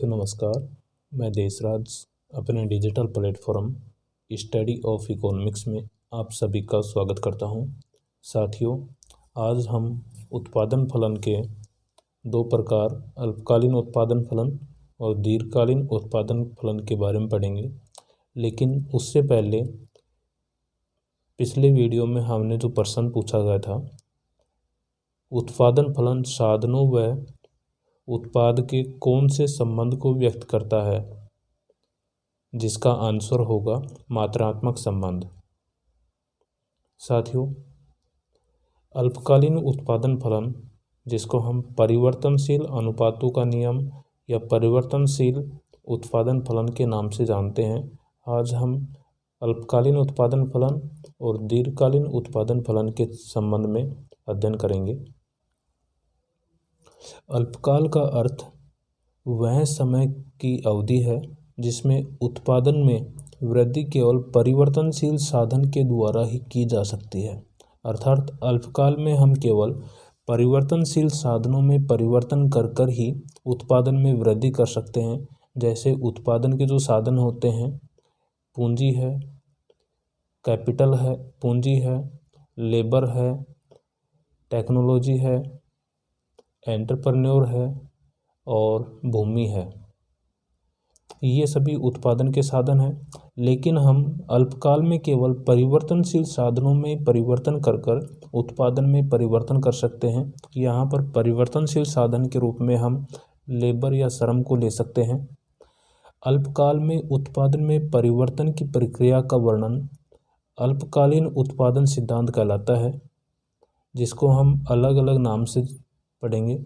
नमस्कार। मैं देशराज अपने digital platform study of economics में आप सभी का स्वागत करता हूं। साथियों, आज हम उत्पादन फलन के दो प्रकार अल्पकालीन उत्पादन फलन और दीर्घकालीन उत्पादन फलन के बारे में पढ़ेंगे। लेकिन उससे पहले पिछले वीडियो में हमने जो प्रश्न पूछा गया था, उत्पादन फलन साधनों व उत्पाद के कौन से संबंध को व्यक्त करता है, जिसका आंसर होगा मात्रात्मक संबंध। साथियों, अल्पकालीन उत्पादन फलन, जिसको हम परिवर्तनशील अनुपातों का नियम या परिवर्तनशील उत्पादन फलन के नाम से जानते हैं, आज हम अल्पकालीन उत्पादन फलन और दीर्घकालीन उत्पादन फलन के संबंध में अध्ययन करेंगे। अल्पकाल का अर्थ वह समय की अवधि है जिसमें उत्पादन में वृद्धि केवल परिवर्तनशील साधन के द्वारा ही की जा सकती है। अर्थात अल्पकाल में हम केवल परिवर्तनशील साधनों में परिवर्तन कर कर ही उत्पादन में वृद्धि कर सकते हैं। जैसे उत्पादन के जो साधन होते हैं, पूंजी है, कैपिटल है, पूंजी है, लेबर है, टेक्नोलॉजी है, एंटरप्रेन्योर है और भूमि है। ये सभी उत्पादन के साधन हैं। लेकिन हम अल्पकाल में केवल परिवर्तनशील साधनों में परिवर्तन कर कर उत्पादन में परिवर्तन कर सकते हैं। यहाँ पर परिवर्तनशील साधन के रूप में हम लेबर या श्रम को ले सकते हैं। अल्पकाल में उत्पादन में परिवर्तन की प्रक्रिया का वर्णन अल्पकालीन उत्पादन सिद्धांत कहलाता है, जिसको हम अलग अलग नाम से पढ़ेंगे।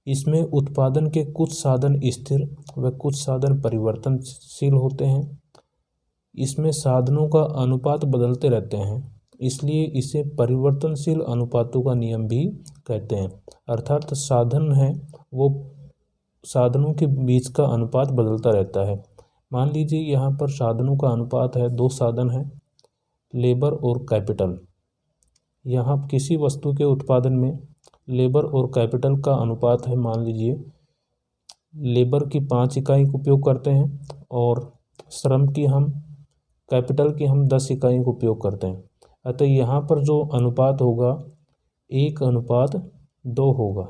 इसमें उत्पादन के कुछ साधन स्थिर व कुछ साधन परिवर्तनशील होते हैं। इसमें साधनों का अनुपात बदलते रहते हैं, इसलिए इसे परिवर्तनशील अनुपातों का नियम भी कहते हैं। अर्थात साधन है वो साधनों के बीच का अनुपात बदलता रहता है। मान लीजिए यहाँ पर साधनों का अनुपात है, दो साधन है, लेबर और कैपिटल। यहाँ किसी वस्तु के उत्पादन में लेबर और कैपिटल का अनुपात है, मान लीजिए लेबर की 5 इकाई का उपयोग करते हैं और श्रम की हम कैपिटल की हम 10 इकाई का उपयोग करते हैं। अतः यहाँ पर जो अनुपात होगा 1:2 होगा।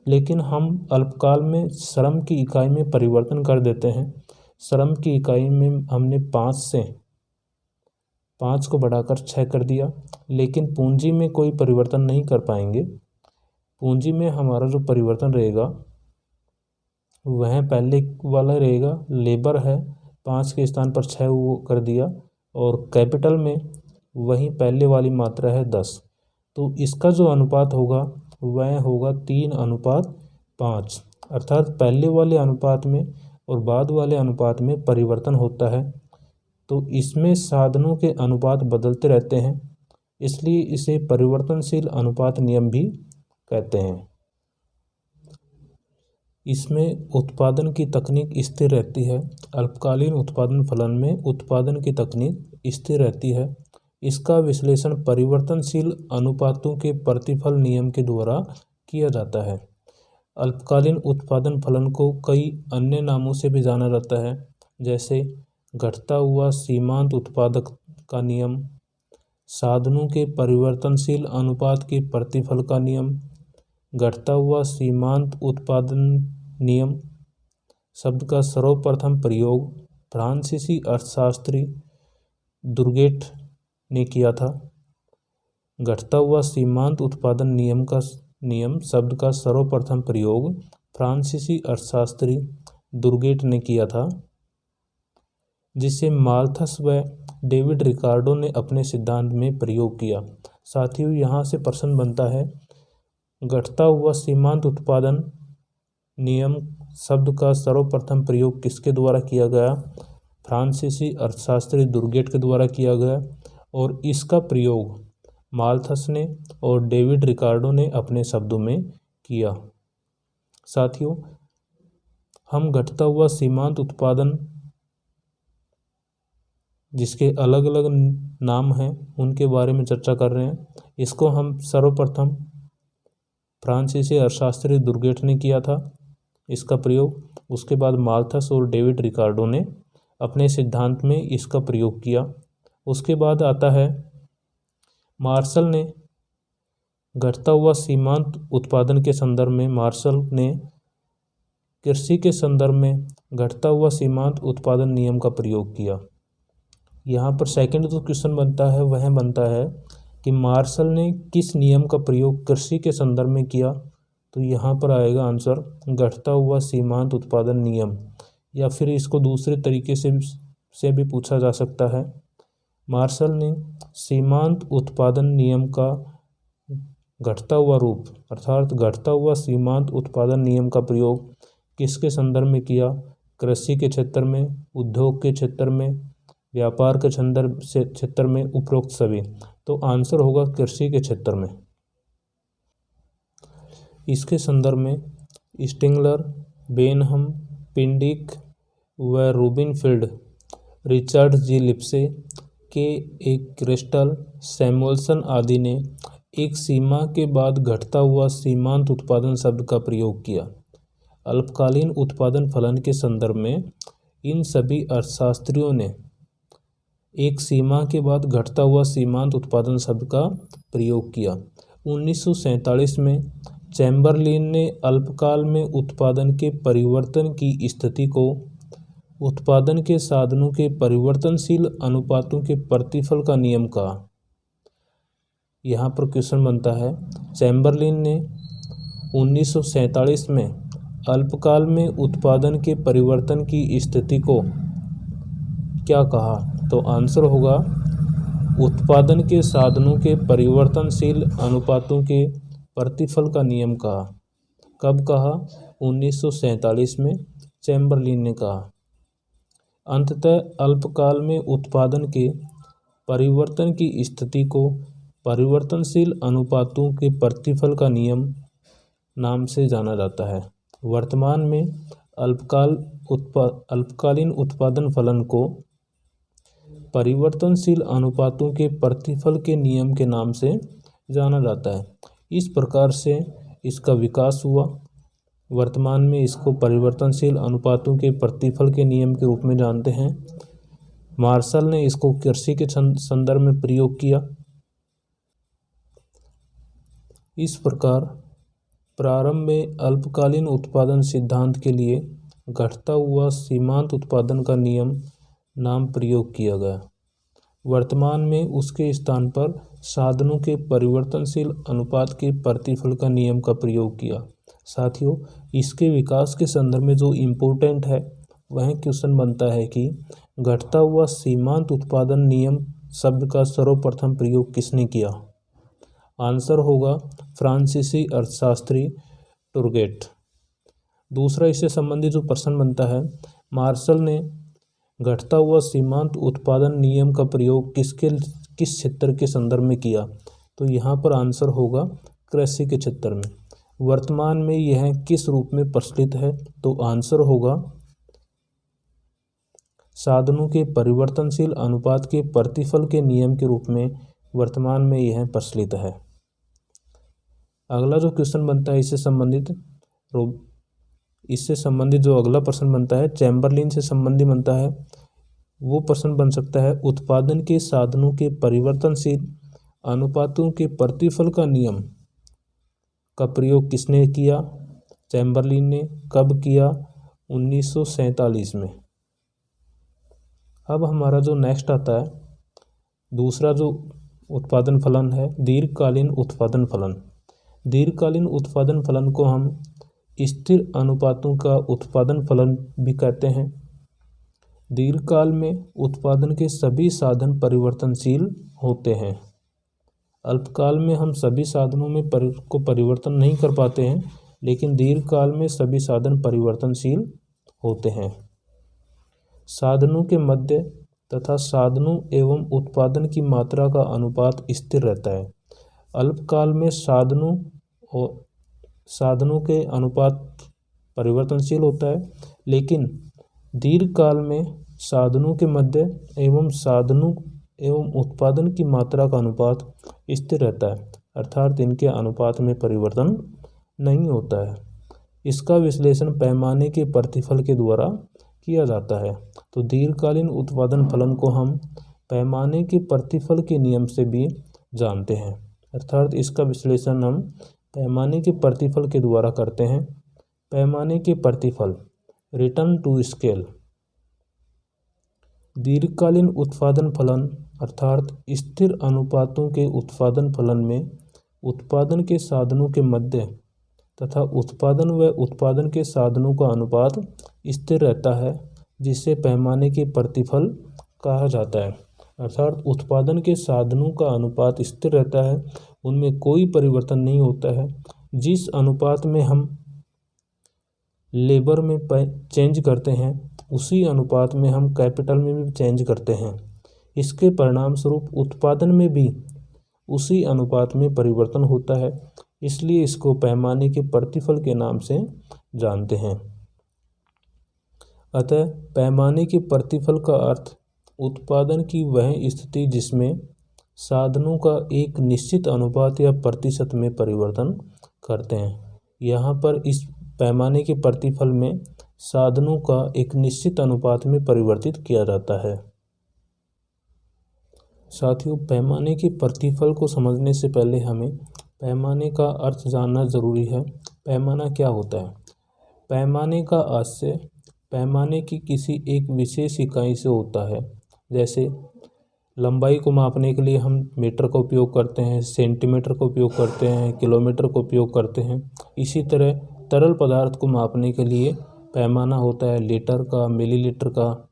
लेकिन हम अल्पकाल में श्रम की इकाई में परिवर्तन कर देते हैं। श्रम की इकाई में हमने 5 को बढ़ाकर 6 कर दिया, लेकिन पूंजी में कोई परिवर्तन नहीं कर पाएंगे। पूंजी में हमारा जो परिवर्तन रहेगा वह पहले वाला रहेगा, लेबर है 5 के स्थान पर 6 वो कर दिया, और कैपिटल में वही पहले वाली मात्रा है 10। तो इसका जो अनुपात होगा वह होगा 3:5। अर्थात पहले वाले अनुपात में और बाद वाले अनुपात में परिवर्तन होता है। तो इसमें साधनों के अनुपात बदलते रहते हैं, इसलिए इसे परिवर्तनशील अनुपात नियम भी कहते हैं। इसमें उत्पादन की तकनीक स्थिर रहती है। अल्पकालीन उत्पादन फलन में उत्पादन की तकनीक स्थिर रहती है। इसका विश्लेषण परिवर्तनशील अनुपातों के प्रतिफल नियम के द्वारा किया जाता है। अल्पकालीन उत्पादन फलन को कई अन्य नामों से भी जाना जाता है, जैसे घटता हुआ सीमांत उत्पादक का नियम, साधनों के परिवर्तनशील अनुपात के प्रतिफल का नियम, घटता हुआ सीमांत उत्पादन नियम शब्द का सर्वप्रथम प्रयोग फ्रांसीसी अर्थशास्त्री दुर्गेट ने किया था। घटता हुआ सीमांत उत्पादन नियम शब्द का सर्वप्रथम प्रयोग फ्रांसीसी अर्थशास्त्री दुर्गेट ने किया था, जिसे माल्थस व डेविड रिकार्डो ने अपने सिद्धांत में प्रयोग किया। साथियों, यहाँ से प्रश्न बनता है, घटता हुआ सीमांत उत्पादन नियम शब्द का सर्वप्रथम प्रयोग किसके द्वारा किया गया? फ्रांसीसी अर्थशास्त्री दुर्गेट के द्वारा किया गया, और इसका प्रयोग माल्थस ने और डेविड रिकार्डो ने अपने शब्दों में किया। साथियों, हम घटता हुआ सीमांत उत्पादन, जिसके अलग अलग नाम हैं, उनके बारे में चर्चा कर रहे हैं। इसको हम सर्वप्रथम फ्रांसीसी अर्थशास्त्री दुर्गेट ने किया था, इसका प्रयोग उसके बाद माल्थस और डेविड रिकार्डो ने अपने सिद्धांत में इसका प्रयोग किया। उसके बाद आता है मार्शल ने घटता हुआ सीमांत उत्पादन के संदर्भ में मार्शल ने कृषि के संदर्भ में घटता हुआ सीमांत उत्पादन नियम का प्रयोग किया। यहाँ पर सेकंड जो क्वेश्चन बनता है वह बनता है कि मार्शल ने किस नियम का प्रयोग कृषि के संदर्भ में किया। तो यहाँ पर आएगा आंसर घटता हुआ सीमांत उत्पादन नियम, या फिर इसको दूसरे तरीके से भी पूछा जा सकता है। मार्शल ने सीमांत उत्पादन नियम का घटता हुआ रूप अर्थात घटता हुआ सीमांत उत्पादन नियम का प्रयोग किसके संदर्भ में किया? कृषि के क्षेत्र में, उद्योग के क्षेत्र में, व्यापार के क्षेत्र में, उपरोक्त सभी। तो आंसर होगा कृषि के क्षेत्र में। इसके संदर्भ में स्टिंगलर, बेनहम, पिंडिक व रूबिनफील्ड, रिचर्ड जी लिप्से, के एक क्रिस्टल, सैमुअल्सन आदि ने एक सीमा के बाद घटता हुआ सीमांत उत्पादन शब्द का प्रयोग किया। अल्पकालीन उत्पादन फलन के संदर्भ में इन सभी अर्थशास्त्रियों ने एक सीमा के बाद घटता हुआ सीमांत उत्पादन शब्द का प्रयोग किया। 1947 में चैम्बरलिन ने अल्पकाल में उत्पादन के परिवर्तन की स्थिति को उत्पादन के साधनों के परिवर्तनशील अनुपातों के प्रतिफल का नियम कहा। यहाँ पर क्वेश्चन बनता है चैम्बरलिन ने 1947 में अल्पकाल में उत्पादन के परिवर्तन की स्थिति को क्या कहा? तो आंसर होगा उत्पादन के साधनों के परिवर्तनशील अनुपातों के प्रतिफल का नियम कहा। कब कहा? 1947 में चैम्बरलिन ने कहा। अंततः अल्पकाल में उत्पादन के परिवर्तन की स्थिति को परिवर्तनशील अनुपातों के प्रतिफल का नियम नाम से जाना जाता है। वर्तमान में अल्पकालीन उत्पादन फलन को परिवर्तनशील अनुपातों के प्रतिफल के नियम के नाम से जाना जाता है। इस प्रकार से इसका विकास हुआ। वर्तमान में इसको परिवर्तनशील अनुपातों के प्रतिफल के नियम के रूप में जानते हैं। मार्शल ने इसको कृषि के संदर्भ में प्रयोग किया। इस प्रकार प्रारंभ में अल्पकालीन उत्पादन सिद्धांत के लिए घटता हुआ सीमांत उत्पादन का नियम नाम प्रयोग किया गया। वर्तमान में उसके स्थान पर साधनों के परिवर्तनशील अनुपात के प्रतिफल का नियम का प्रयोग किया। साथियों, इसके विकास के संदर्भ में जो इम्पोर्टेंट है वह क्वेश्चन बनता है कि घटता हुआ सीमांत उत्पादन नियम शब्द का सर्वप्रथम प्रयोग किसने किया? आंसर होगा फ्रांसीसी अर्थशास्त्री टुरगेट। दूसरा इससे संबंधित जो प्रश्न बनता है, मार्शल ने घटता हुआ सीमांत उत्पादन नियम का प्रयोग किस क्षेत्र के संदर्भ में किया? तो यहाँ पर आंसर होगा कृषि के क्षेत्र में। वर्तमान में यह किस रूप में प्रचलित है? तो आंसर होगा साधनों के परिवर्तनशील अनुपात के प्रतिफल के नियम के रूप में वर्तमान में यह प्रचलित है। अगला जो क्वेश्चन बनता है इससे संबंधित जो अगला प्रश्न बनता है चैम्बरलिन से संबंधित बनता है। वो प्रश्न बन सकता है उत्पादन के साधनों के परिवर्तनशील अनुपातों के प्रतिफल का नियम का प्रयोग किसने किया? चैम्बरलिन ने। कब किया? 1947 में। अब हमारा जो नेक्स्ट आता है दूसरा जो उत्पादन फलन है दीर्घकालीन उत्पादन फलन। दीर्घकालीन उत्पादन फलन को हम स्थिर अनुपातों का उत्पादन फलन भी कहते हैं। दीर्घकाल में उत्पादन के सभी साधन परिवर्तनशील होते हैं। अल्पकाल में हम सभी साधनों में को परिवर्तन नहीं कर पाते हैं, लेकिन दीर्घकाल में सभी साधन परिवर्तनशील होते हैं। साधनों के मध्य तथा साधनों एवं उत्पादन की मात्रा का अनुपात स्थिर रहता है। अल्पकाल में साधनों के अनुपात परिवर्तनशील होता है, लेकिन दीर्घकाल में साधनों के मध्य एवं साधनों एवं उत्पादन की मात्रा का अनुपात स्थिर रहता है, अर्थात इनके अनुपात में परिवर्तन नहीं होता है। इसका विश्लेषण पैमाने के प्रतिफल के द्वारा किया जाता है। तो दीर्घकालीन उत्पादन फलन को हम पैमाने के प्रतिफल के नियम से भी जानते हैं, अर्थात इसका विश्लेषण हम पैमाने के प्रतिफल के द्वारा करते हैं। पैमाने के प्रतिफल रिटर्न टू स्केल। दीर्घकालीन उत्पादन फलन अर्थात स्थिर अनुपातों के उत्पादन फलन में उत्पादन के साधनों के मध्य तथा उत्पादन व उत्पादन के साधनों का अनुपात स्थिर रहता है, जिसे पैमाने के प्रतिफल कहा जाता है। अर्थात उत्पादन के साधनों का अनुपात स्थिर रहता है, उनमें कोई परिवर्तन नहीं होता है। जिस अनुपात में हम लेबर में चेंज करते हैं, उसी अनुपात में हम कैपिटल में भी चेंज करते हैं। इसके परिणाम स्वरूप उत्पादन में भी उसी अनुपात में परिवर्तन होता है, इसलिए इसको पैमाने के प्रतिफल के नाम से जानते हैं। अतः पैमाने के प्रतिफल का अर्थ उत्पादन की वह स्थिति जिसमें साधनों का एक निश्चित अनुपात या प्रतिशत में परिवर्तन करते हैं। यहाँ पर इस पैमाने के प्रतिफल में साधनों का एक निश्चित अनुपात में परिवर्तित किया जाता है। साथियों, पैमाने के प्रतिफल को समझने से पहले हमें पैमाने का अर्थ जानना जरूरी है। पैमाना क्या होता है? पैमाने का आशय पैमाने की किसी एक विशेष इकाई से होता है। जैसे लंबाई को मापने के लिए हम मीटर का उपयोग करते हैं, सेंटीमीटर का उपयोग करते हैं, किलोमीटर का उपयोग करते हैं। इसी तरह तरल पदार्थ को मापने के लिए पैमाना होता है लीटर का, मिलीलीटर का।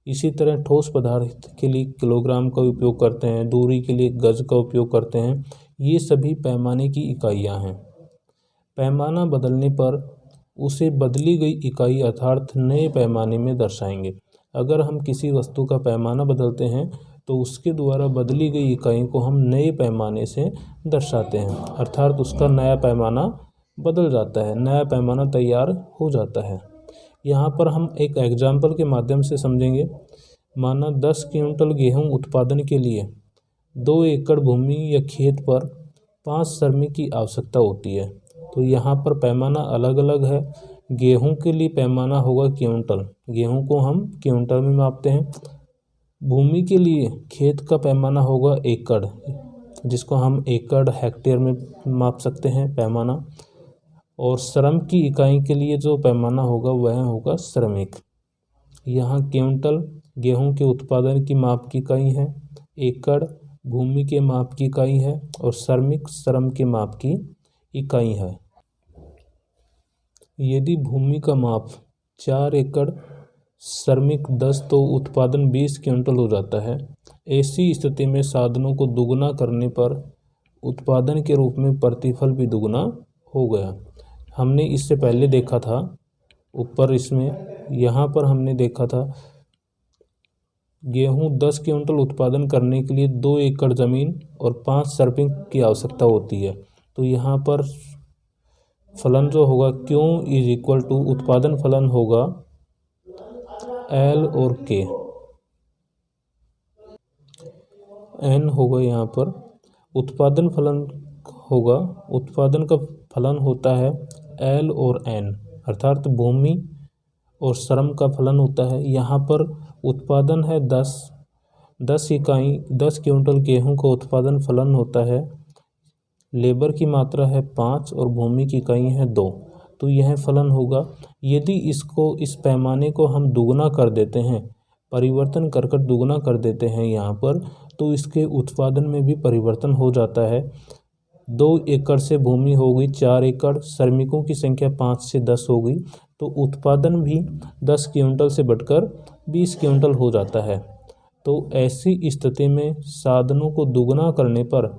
इसी तरह ठोस पदार्थ के लिए किलोग्राम का उपयोग करते हैं, दूरी के लिए गज का उपयोग करते हैं। ये सभी पैमाने की इकाइयाँ हैं। पैमाना बदलने पर उसे बदली गई इकाई अर्थात नए पैमाने में दर्शाएंगे। अगर हम किसी वस्तु का पैमाना बदलते हैं तो उसके द्वारा बदली गई इकाई को हम नए पैमाने से दर्शाते हैं, अर्थात उसका नया पैमाना बदल जाता है, नया पैमाना तैयार हो जाता है। यहाँ पर हम एक एग्जाम्पल के माध्यम से समझेंगे। माना 10 क्विंटल गेहूँ उत्पादन के लिए 2 एकड़ भूमि या खेत पर 5 श्रमिक की आवश्यकता होती है। तो यहाँ पर पैमाना अलग अलग है। गेहूँ के लिए पैमाना होगा क्विंटल, गेहूँ को हम क्विंटल में मापते हैं। भूमि के लिए खेत का पैमाना होगा एकड़, जिसको हम एकड़ हेक्टेयर में माप सकते हैं पैमाना। और श्रम की इकाई के लिए जो पैमाना होगा वह होगा श्रमिक। यहाँ क्विंटल गेहूं के उत्पादन की माप की इकाई है, एकड़ भूमि के माप की इकाई है और श्रमिक श्रम के माप की इकाई है। यदि भूमि का माप 4 एकड़, श्रमिक 10 तो उत्पादन 20 क्विंटल हो जाता है। ऐसी स्थिति में साधनों को दुगना करने पर उत्पादन के रूप में प्रतिफल भी दुगना हो गया। हमने इससे पहले देखा था ऊपर इसमें, यहाँ पर हमने देखा था गेहूँ 10 क्विंटल उत्पादन करने के लिए 2 एकड़ ज़मीन और 5 श्रमिक की आवश्यकता होती है। तो यहाँ पर फलन जो होगा Q इज इक्वल टू उत्पादन फलन होगा L और K। N होगा यहाँ पर उत्पादन फलन होगा, उत्पादन का फलन होता है L और N, अर्थात भूमि और श्रम का फलन होता है। यहाँ पर उत्पादन है 10 इकाई 10 क्विंटल गेहूं का उत्पादन फलन होता है, लेबर की मात्रा है 5 और भूमि की इकाई है 2। तो यह फलन होगा। यदि इस पैमाने को हम दुगना कर देते हैं, परिवर्तन कर दुगना कर देते हैं यहाँ पर, तो इसके उत्पादन में भी परिवर्तन हो जाता है। 2 एकड़ से भूमि हो गई 4 एकड़, श्रमिकों की संख्या 5 से 10 हो गई, तो उत्पादन भी 10 क्विंटल से बढ़कर 20 क्विंटल हो जाता है। तो ऐसी स्थिति में साधनों को दुगना करने पर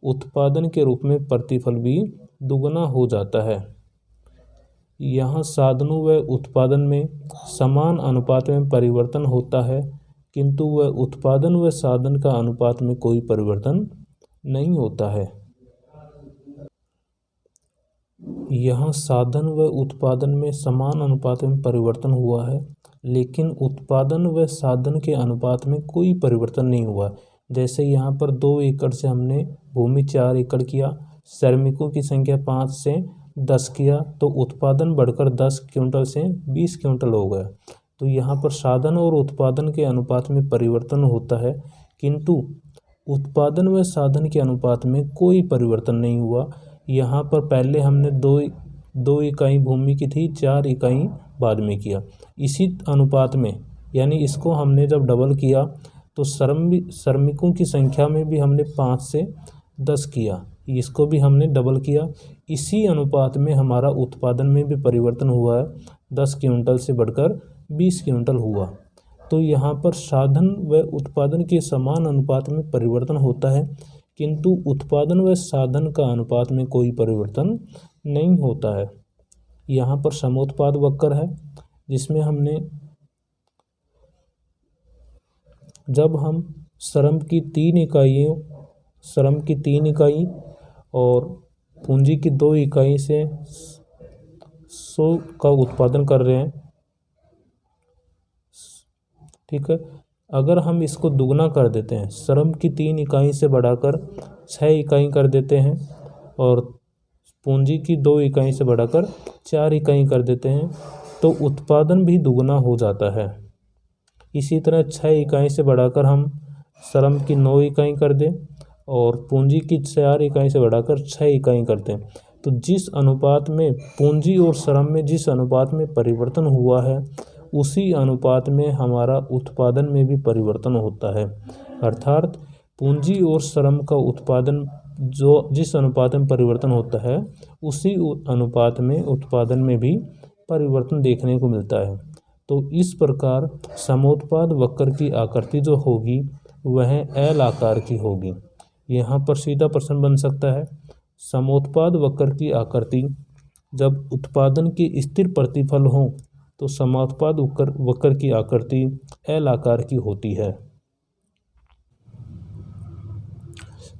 उत्पादन के रूप में प्रतिफल भी दुगना हो जाता है। यहाँ साधनों व उत्पादन में समान अनुपात में परिवर्तन होता है, किंतु वह उत्पादन व साधन का अनुपात में कोई परिवर्तन नहीं होता है। यहाँ साधन व उत्पादन में समान अनुपात में परिवर्तन हुआ है, लेकिन उत्पादन व साधन के अनुपात में कोई परिवर्तन नहीं हुआ। जैसे यहाँ पर 2 एकड़ से हमने भूमि 4 एकड़ किया, श्रमिकों की संख्या 5 से 10 किया तो उत्पादन बढ़कर 10 क्विंटल से 20 क्विंटल हो गया। तो यहाँ पर साधन और उत्पादन के अनुपात में परिवर्तन होता है, किंतु उत्पादन व साधन के अनुपात में कोई परिवर्तन नहीं हुआ। यहाँ पर पहले हमने दो इकाई भूमि की थी, 4 इकाई बाद में किया। इसी अनुपात में यानी इसको हमने जब डबल किया तो श्रमिकों की संख्या में भी हमने 5 से 10 किया, इसको भी हमने डबल किया। इसी अनुपात में हमारा उत्पादन में भी परिवर्तन हुआ है, 10 क्विंटल से बढ़कर 20 क्विंटल हुआ। तो यहाँ पर साधन व उत्पादन के समान अनुपात में परिवर्तन होता है, किंतु उत्पादन व साधन का अनुपात में कोई परिवर्तन नहीं होता है। यहाँ पर समोत्पाद वक्र है, जिसमें हमने जब हम श्रम की 3 इकाई और पूंजी की 2 इकाई से 100 का उत्पादन कर रहे हैं, ठीक है। अगर हम इसको दुगना कर देते हैं, श्रम की 3 इकाई से बढ़ाकर 6 इकाई कर देते हैं और पूंजी की 2 इकाई से बढ़ाकर 4 इकाई कर देते हैं, तो उत्पादन भी दुगना हो जाता है। इसी तरह 6 इकाई से बढ़ाकर हम श्रम की 9 इकाई कर दें और पूंजी की 4 इकाई से बढ़ाकर 6 इकाई करते हैं, तो जिस अनुपात में पूंजी और श्रम में जिस अनुपात में परिवर्तन हुआ है, उसी अनुपात में हमारा उत्पादन में भी परिवर्तन होता है। अर्थात पूंजी और श्रम का उत्पादन जिस अनुपात में परिवर्तन होता है, उसी अनुपात में उत्पादन में भी परिवर्तन देखने को मिलता है। तो इस प्रकार समोत्पाद वक्र की आकृति जो होगी वह एल आकार की होगी। यहाँ पर सीधा प्रश्न बन सकता है, समोत्पाद वक्र की आकृति जब उत्पादन के स्थिर प्रतिफल हो तो समोत्पाद वक्र की आकृति एल आकार की होती है।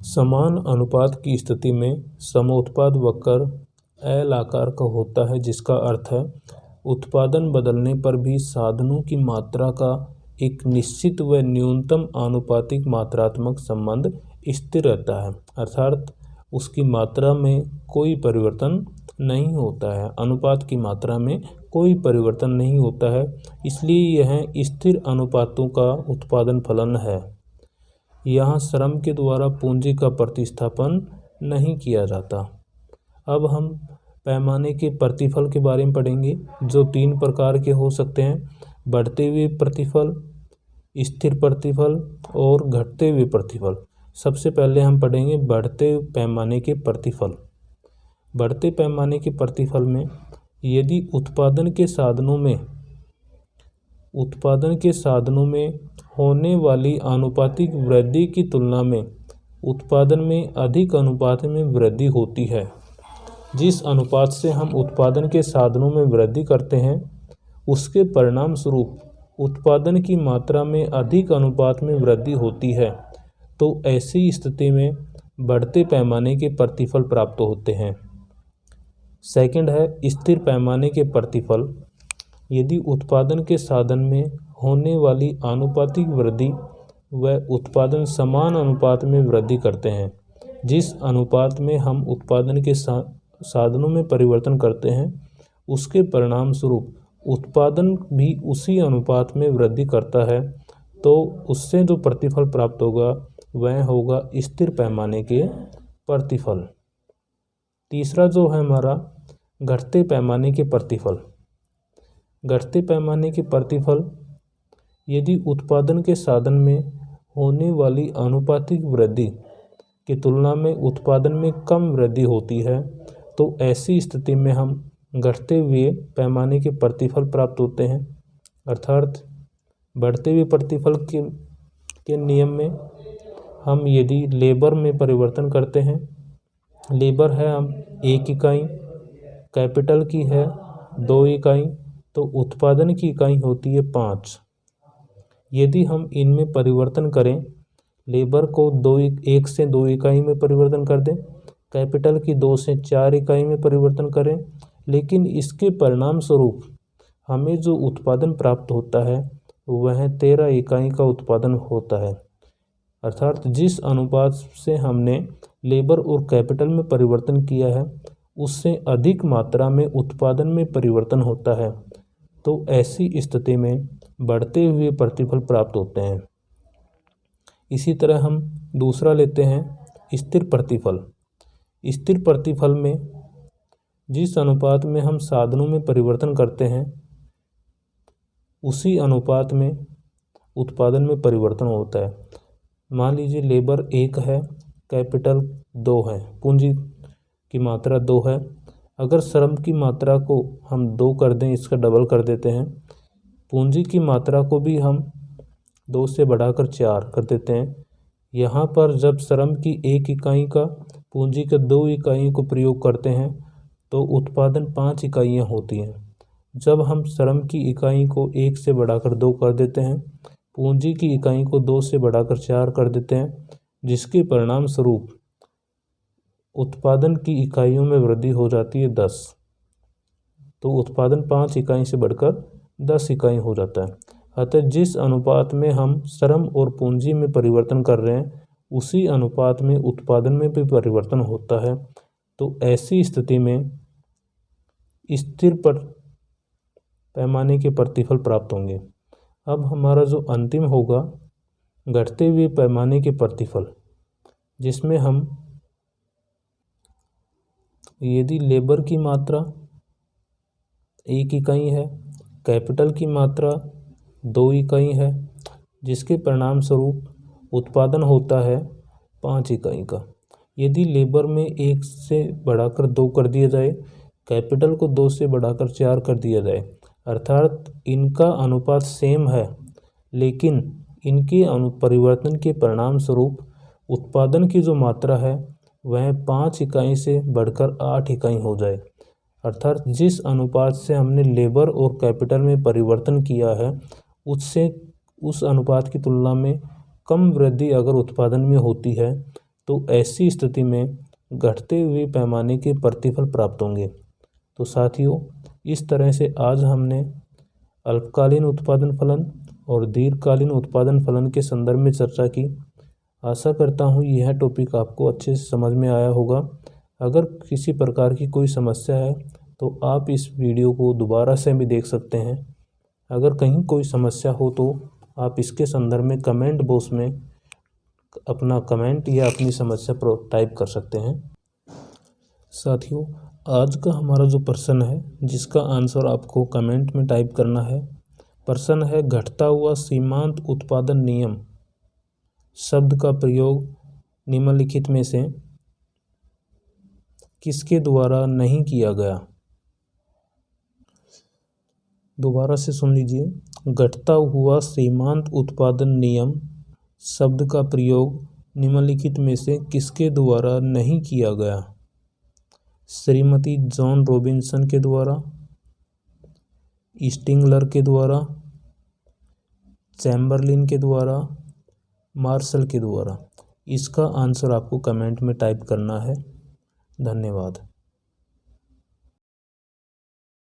समान अनुपात की स्थिति में समोत्पाद वक्र एल आकार का होता है, जिसका अर्थ है उत्पादन बदलने पर भी साधनों की मात्रा का एक निश्चित व न्यूनतम आनुपातिक मात्रात्मक संबंध स्थिर रहता है। अर्थात उसकी मात्रा में कोई परिवर्तन नहीं होता है, अनुपात की मात्रा में कोई परिवर्तन नहीं होता है, इसलिए यह स्थिर अनुपातों का उत्पादन फलन है। यहाँ श्रम के द्वारा पूंजी का प्रतिस्थापन नहीं किया जाता। अब हम पैमाने के प्रतिफल के बारे में पढ़ेंगे, जो 3 प्रकार के हो सकते हैं, बढ़ते हुए प्रतिफल, स्थिर प्रतिफल और घटते हुए प्रतिफल। सबसे पहले हम पढ़ेंगे बढ़ते पैमाने के प्रतिफल। बढ़ते पैमाने के प्रतिफल में यदि उत्पादन के साधनों में होने वाली आनुपातिक वृद्धि की तुलना में उत्पादन में अधिक अनुपात में वृद्धि होती है, जिस अनुपात से हम उत्पादन के साधनों में वृद्धि करते हैं, उसके परिणाम स्वरूप उत्पादन की मात्रा में अधिक अनुपात में वृद्धि होती है, तो ऐसी स्थिति में बढ़ते पैमाने के प्रतिफल प्राप्त होते हैं। सेकंड है स्थिर पैमाने के प्रतिफल। यदि उत्पादन के साधन में होने वाली आनुपातिक वृद्धि व उत्पादन समान अनुपात में वृद्धि करते हैं, जिस अनुपात में हम उत्पादन के साधनों में परिवर्तन करते हैं, उसके परिणाम स्वरूप उत्पादन भी उसी अनुपात में वृद्धि करता है, तो उससे जो प्रतिफल प्राप्त होगा वह होगा स्थिर पैमाने के प्रतिफल। तीसरा जो है हमारा घटते पैमाने के प्रतिफल। घटते पैमाने के प्रतिफल यदि उत्पादन के साधन में होने वाली आनुपातिक वृद्धि की तुलना में उत्पादन में कम वृद्धि होती है, तो ऐसी स्थिति में हम घटते हुए पैमाने के प्रतिफल प्राप्त होते हैं। अर्थात बढ़ते हुए प्रतिफल के नियम में हम यदि लेबर में परिवर्तन करते हैं, लेबर है हम 1 इकाई, कैपिटल की है 2 इकाई, तो उत्पादन की इकाई होती है 5। यदि हम इनमें परिवर्तन करें, लेबर को 1 से 2 इकाई में परिवर्तन कर दें, कैपिटल की 2 से 4 इकाई में परिवर्तन करें, लेकिन इसके परिणाम स्वरूप हमें जो उत्पादन प्राप्त होता है वह 13 इकाई का उत्पादन होता है। अर्थात जिस अनुपात से हमने लेबर और कैपिटल में परिवर्तन किया है, उससे अधिक मात्रा में उत्पादन में परिवर्तन होता है तो ऐसी स्थिति में बढ़ते हुए प्रतिफल प्राप्त होते हैं। इसी तरह हम दूसरा लेते हैं स्थिर प्रतिफल। स्थिर प्रतिफल में जिस अनुपात में हम साधनों में परिवर्तन करते हैं उसी अनुपात में उत्पादन में परिवर्तन होता है। मान लीजिए लेबर 1 है, कैपिटल 2 है, पूंजी की मात्रा 2 है। अगर श्रम की मात्रा को हम 2 कर दें, इसका डबल कर देते हैं, पूंजी की मात्रा को भी हम 2 से बढ़ाकर 4 कर देते हैं। यहाँ पर जब श्रम की 1 इकाई का पूंजी के 2 इकाइयों को प्रयोग करते हैं तो उत्पादन 5 इकाइयाँ होती हैं। जब हम श्रम की इकाई को 1 से बढ़ाकर 2 कर देते हैं, पूंजी की इकाई को 2 से बढ़ाकर 4 कर देते हैं, जिसके परिणाम स्वरूप उत्पादन की इकाइयों में वृद्धि हो जाती है 10। तो उत्पादन 5 इकाई से बढ़कर 10 इकाई हो जाता है। अतः जिस अनुपात में हम श्रम और पूंजी में परिवर्तन कर रहे हैं उसी अनुपात में उत्पादन में भी परिवर्तन होता है। तो ऐसी स्थिति में स्थिर पैमाने के प्रतिफल प्राप्त होंगे। अब हमारा जो अंतिम होगा घटते हुए पैमाने के प्रतिफल, जिसमें हम यदि लेबर की मात्रा 1 इकाई है, कैपिटल की मात्रा 2 इकाई है, जिसके परिणाम स्वरूप उत्पादन होता है 5 इकाई का। यदि लेबर में 1 से बढ़ाकर 2 कर दिया जाए, कैपिटल को 2 से बढ़ाकर 4 कर दिया जाए, अर्थात इनका अनुपात सेम है, लेकिन इनके परिवर्तन के परिणाम स्वरूप उत्पादन की जो मात्रा है वह 5 इकाई से बढ़कर 8 इकाई हो जाए, अर्थात जिस अनुपात से हमने लेबर और कैपिटल में परिवर्तन किया है उससे उस अनुपात की तुलना में कम वृद्धि अगर उत्पादन में होती है तो ऐसी स्थिति में घटते हुए पैमाने के प्रतिफल प्राप्त होंगे। तो साथियों, इस तरह से आज हमने अल्पकालीन उत्पादन फलन और दीर्घकालीन उत्पादन फलन के संदर्भ में चर्चा की। आशा करता हूँ यह टॉपिक आपको अच्छे से समझ में आया होगा। अगर किसी प्रकार की कोई समस्या है तो आप इस वीडियो को दोबारा से भी देख सकते हैं। अगर कहीं कोई समस्या हो तो आप इसके संदर्भ में कमेंट बॉक्स में अपना कमेंट या अपनी समस्या टाइप कर सकते हैं। साथियों, आज का हमारा जो प्रश्न है जिसका आंसर आपको कमेंट में टाइप करना है, प्रश्न है घटता हुआ सीमांत उत्पादन नियम शब्द का प्रयोग निम्नलिखित में से किसके द्वारा नहीं किया गया। दोबारा से सुन लीजिए, घटता हुआ सीमांत उत्पादन नियम शब्द का प्रयोग निम्नलिखित में से किसके द्वारा नहीं किया गया। श्रीमती जॉन रॉबिन्सन के द्वारा, स्टिंगलर के द्वारा, चैम्बरलिन के द्वारा, मार्शल के द्वारा। इसका आंसर आपको कमेंट में टाइप करना है। धन्यवाद।